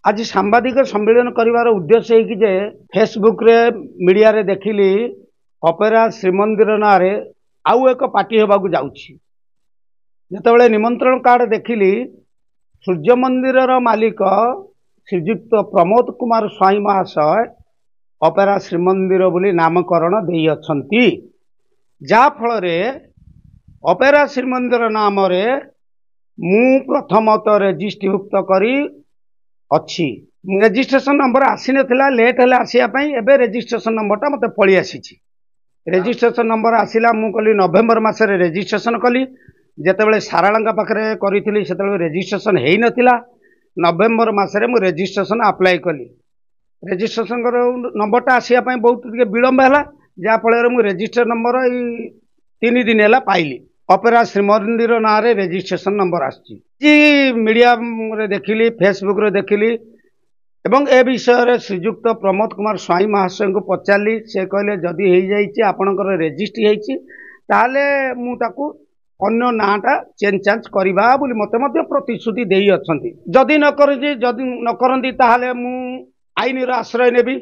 आज सांबादिक सम्मेलन कर उद्देश्य है कि जे फेसबुक रे मीडिया रे देखिली ऑपेरा श्रीमंदिर ना रे आउ एक पार्टी होबाकू जाउछि। जेतेबेले निमंत्रण कार्ड देखिली सूर्य मंदिर मालिक श्रीजुक्त प्रमोद कुमार स्वाई महाशय ऑपेरा श्रीमंदिर बोली नामकरण देई अछंती। जा फल रे ऑपेरा श्रीमंदिर नाम रे मु प्रथमत रेजिस्ट्रीभुक्त करी अच्छी। रेजिस्ट्रेशन नंबर आसी नथिला, लेट है आसिया पई। एबे रेजिस्ट्रेशन नंबरटा मते पळी आसीछि। रेजिस्ट्रेशन नंबर आसिला, मु कली नवेम्बर मासरे रेजिस्ट्रेशन कली। जेतेबेले साराळांका पाखरे करिथिली सेतेबेले रेजिस्ट्रेशन हेई नथिला। नवेम्बर मासरे मु रेजिस्ट्रेशन अप्लाई कली। रेजिस्ट्रेशन नंबरटा आसिया पई बहुत टिके विलंब हैला, जा फल मु रेजिस्ट्रेशन नंबर 3 दिन हैला पाइली। ऑपेरा श्रीमंदिर ना रे रेजिस्ट्रेशन नंबर आसी। मीडिया रे देखिली, फेसबुक रे देखिली एवं ए विषय रे श्रीजुक्त प्रमोद कुमार स्वाई महाशय को पचारि। से कहले जदि हो जाइए आपणकर रेजिस्ट्री होइछि ताले मु ताकू अन्य नाटा चेंज चांज करवा बोली मते मध्य प्रतिश्रुति देई अछंती। जदि न करंती ताहाले मु आईन रो आश्रय नेबी।